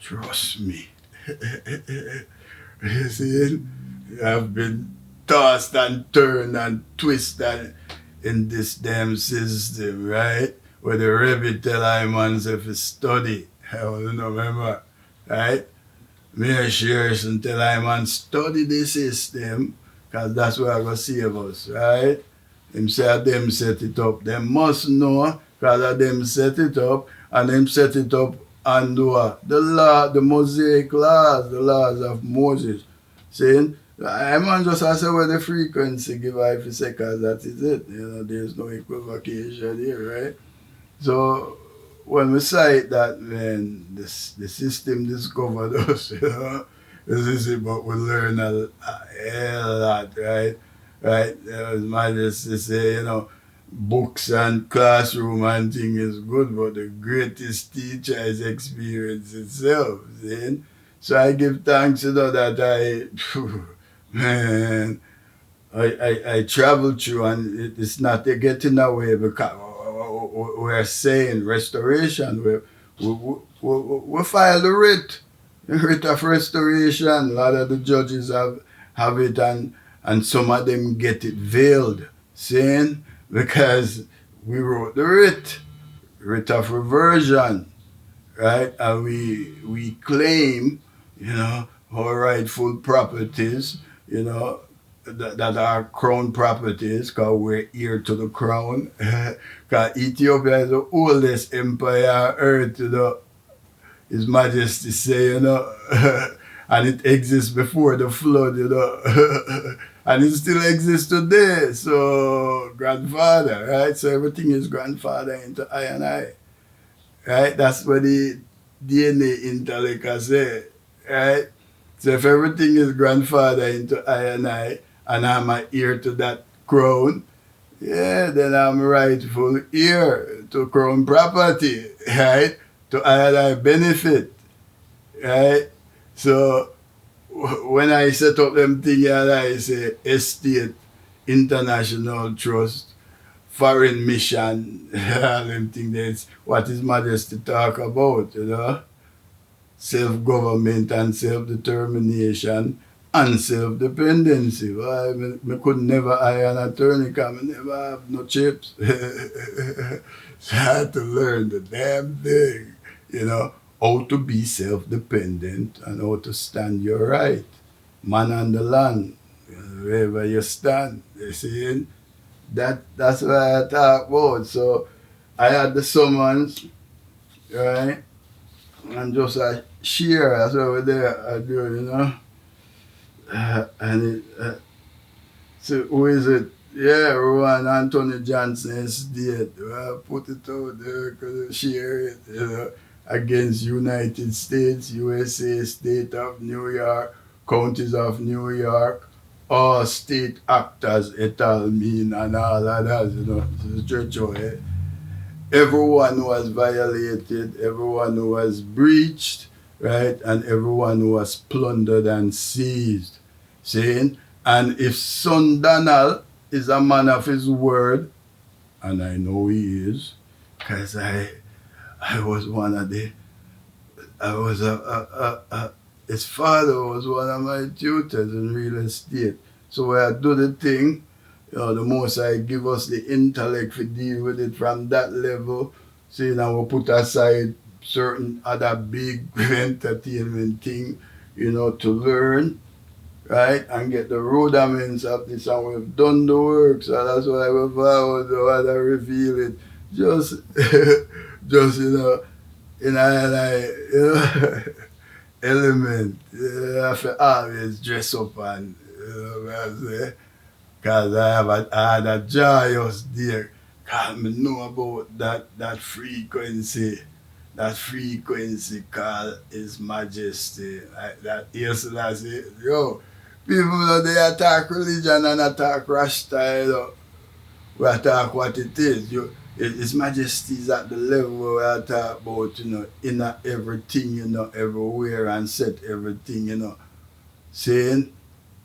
Trust me. You see, I've been tossed and turned and twisted in this damn system, right? Where the Rebbe tell I man if he study. I don't know, remember, right? Mayor Shearson tell I man study the system, cause that's where I go save us, right? Them say them set it up. Them must know, cause of them set it up, and them set it up and what? The law, the Mosaic laws, the laws of Moses. Saying, I man just I say well the frequency give 5 seconds, that is it. You know, there's no equivocation here, right? So when we cite that, man, this the system discovered us, you know. This is it, but we learn a hell lot, right? Right? As Majesty say, you know, books and classroom and thing is good, but the greatest teacher is experience itself, see? So I give thanks, you know, that man, I travel through and it's not getting away because we're saying restoration. We file the writ of restoration. A lot of the judges have it and some of them get it veiled, saying because we wrote the writ of reversion, right? And we claim, you know, our rightful properties, you know, that are crown properties, because we're heir to the crown. Because Ethiopia is the oldest empire on earth, you know, His Majesty say, you know, and it exists before the flood, you know, and it still exists today. So, grandfather, right? So everything is grandfather into I and I, right? That's what the DNA intellect say, right? So if everything is grandfather into I and I'm an heir to that crown, yeah, then I'm rightful heir to crown property, right? To I and I benefit, right? So when I set up them things, I say estate, international trust, foreign mission, all them things, that's what His Majesty talk about, you know? Self-government and self-determination and self-dependency. Well, I could never hire an attorney because I never have no chips. So I had to learn the damn thing, you know, how to be self-dependent and how to stand your right. Man on the land, wherever you stand, you see? That's what I talk about. So I had the summons, right? And just share, that's what we're there I do, you know. And so who is it? Yeah, Rowan Anthony Johnson estate. Well, put it out there, because share it, you know, against United States, USA, State of New York, counties of New York, all state actors, et al. Mean, and all of that, you know. It's church, eh? Everyone who was violated, everyone who was breached, right, and everyone who was plundered and seized, saying, and if son Donald is a man of his word, and I know he is, because I was one of the, I was his father was one of my tutors in real estate. So when I do the thing, you know, the most I give us the intellect to deal with it from that level. So, you know, we put aside certain other big entertainment thing, you know, to learn, right, and get the rudiments of this, and we've done the work. So that's why we vow to rather reveal it. Just, just, you know, in you know, element. You have to always dress up and, you know what I'm saying? Because I had a joyous there. Because I know about that frequency. That frequency called His Majesty. Like that Selassie. Yo, people they attack religion and attack Rasta, you know. We attack what it is. His Majesty is at the level where I talk about, you know, in everything, you know, everywhere and set everything, you know. Saying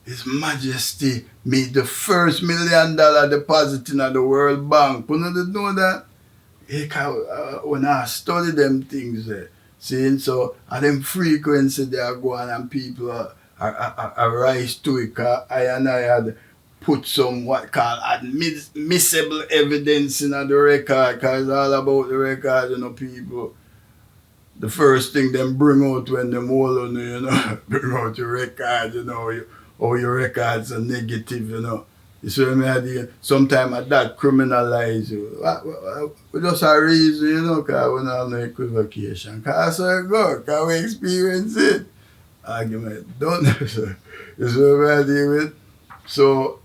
His Majesty made the first $1 million deposit in the World Bank. You know, they know that? When I study them things, See, so at them frequency they are going and people are rise to it. Cause I and I had put some what called admissible evidence in the record, cause it's all about the record, people. The first thing them bring out when them all on bring out your record, or your records are negative. You see what I mean? Sometimes at that criminalize you. We just a reason, because we don't have no equivocation. Because that's how it goes, because we experience it. Argument done. You see what I deal with? So,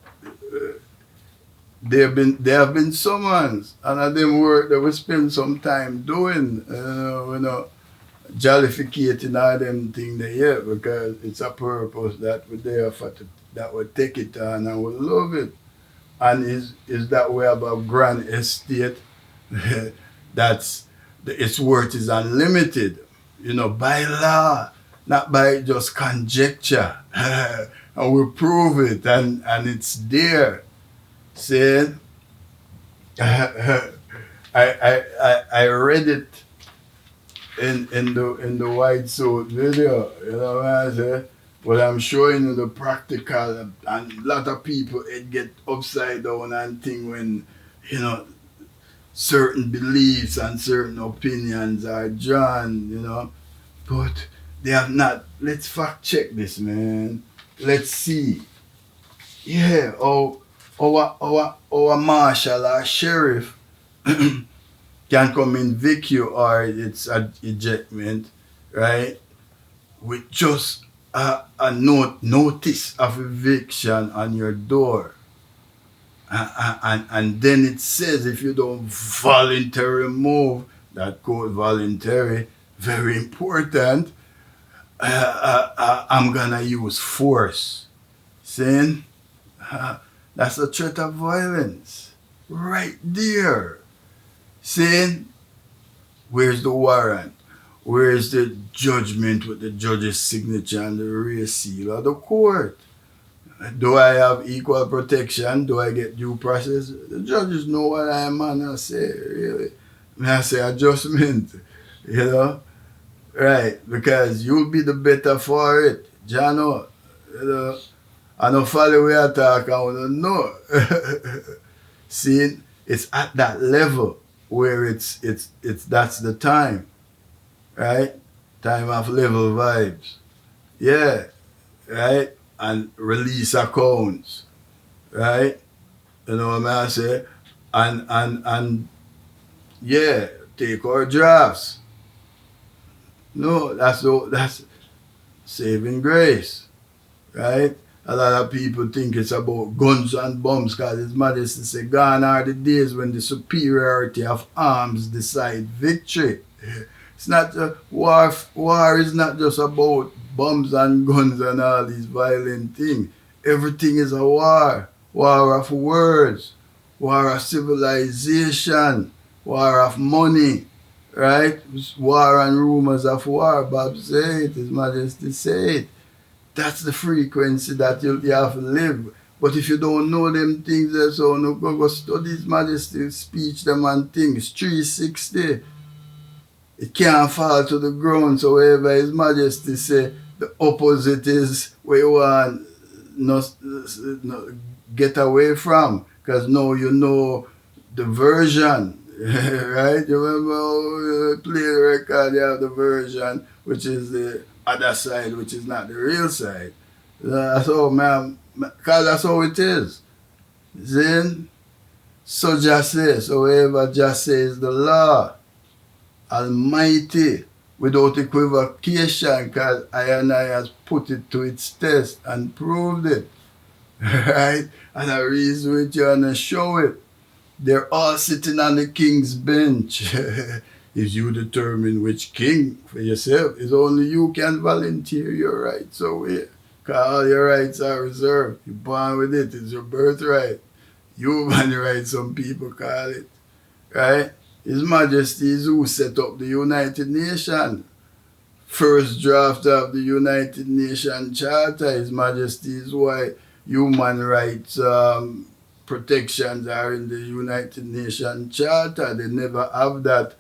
there have been summons, and at them work that we spend some time doing, jollificating all them things there, because it's a purpose that we're there for, that we take it on and we love it. And is that we have a grand estate that's its worth is unlimited, by law, not by just conjecture. And we prove it, and it's there. Saying, I read it in the White Suit video, what I say? But I'm showing you the practical, and a lot of people it get upside down and think when, certain beliefs and certain opinions are drawn, but they have not. Let's fact check this, man. Let's see. Yeah, our marshal or sheriff can come evict you, or it's an ejectment, right? With just a notice of eviction on your door. And then it says if you don't voluntarily move, that quote voluntary, very important, I'm gonna use force. Saying, that's a threat of violence. Right there. Saying, where's the warrant? Where is the judgment with the judge's signature and the real seal of the court? Do I have equal protection? Do I get due process? The judges know what I'm gonna say, really. I say adjustment, right? Because you'll be the better for it, Jano. I don't follow where I talk, I don't know. See, it's at that level where it's that's the time. Right? Time of level vibes. Yeah. Right? And release accounts. Right? You know what I say? And yeah, take our drafts. No, that's saving grace. Right? A lot of people think it's about guns and bombs, because His Majesty said, gone are the days when the superiority of arms decide victory. It's not war is not just about bombs and guns and all these violent things. Everything is a war. War of words, war of civilization, war of money, right? War and rumors of war. Bob said it, His Majesty said. That's the frequency that you have to live. But if you don't know them things, so no go study His Majesty's speech, them and things. 360. It can't fall to the ground. So wherever His Majesty say, the opposite is where you want not get away from. Because now you know the version. Right? You remember how you play the record, you have the version, which is the other side, which is not the real side. That's all, man. Because that's how it is. Then, so just say, so whoever just says the law, Almighty, without equivocation, because I has put it to its test and proved it. Right? And I reason with you and I show it. They're all sitting on the king's bench. If you determine which king for yourself, it's only you can volunteer your rights away. Because all your rights are reserved. You're born with it. It's your birthright. Human rights, some people call it. Right? His Majesty is who set up the United Nations. First draft of the United Nations Charter. His Majesty is why human rights protections are in the United Nations Charter. They never have that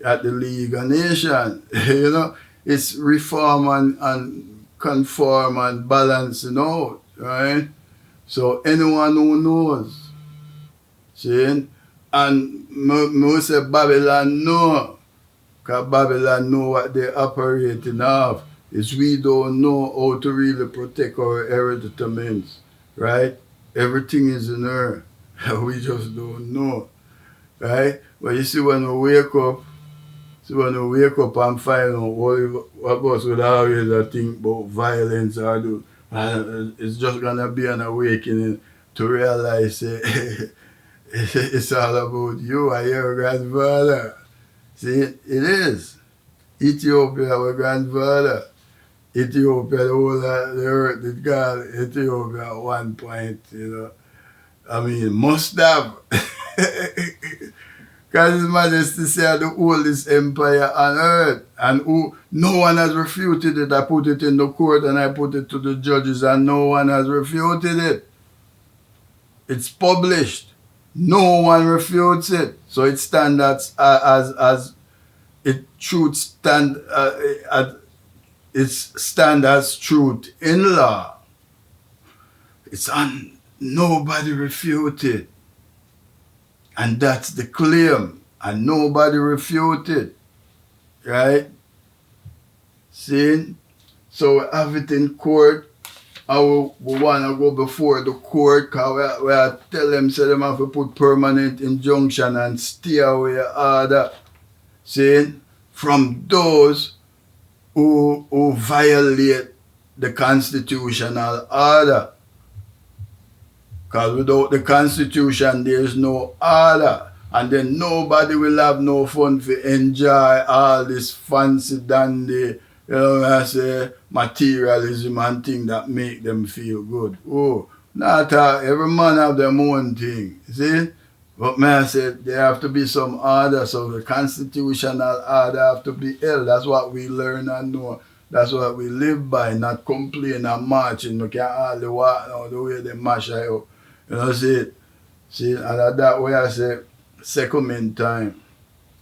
at the League of Nations. You know, it's reform and conform and balancing out, right? So anyone who knows, see, and me say Babylon know, because Babylon know what they're operating off. Is we don't know how to really protect our hereditaments, right? Everything is in her. We just don't know, right? But you see when we wake up, and find out what of us would always think about violence or do, it's just gonna be an awakening to realize it's all about you and your grandfather. See, it is. Ethiopia, our grandfather. Ethiopia, the whole of the earth did God Ethiopia at one point, you know. I mean, must have. Because His Majesty said the oldest empire on earth. And who no one has refuted it. I put it in the court and I put it to the judges and no one has refuted it. It's published. No one refutes it. So it stands as it truth stand as truth in law. It's on nobody refuted. And that's the claim. And nobody refuted. Right? See? So we have it in court. And we want to go before the court because we tell them, say them have to put permanent injunction and stay away order. See? From those who violate the constitutional order. Because without the Constitution, there is no order. And then nobody will have no fun to enjoy all this fancy dandy, you know, I say, materialism and things that make them feel good. Oh, not every man have their own thing, see? But man said there have to be some order, so the constitutional order have to be held. That's what we learn and know. That's what we live by, not complain and marching. We can hardly walk now the way they mash you up. You know, see, and that way I say, second time.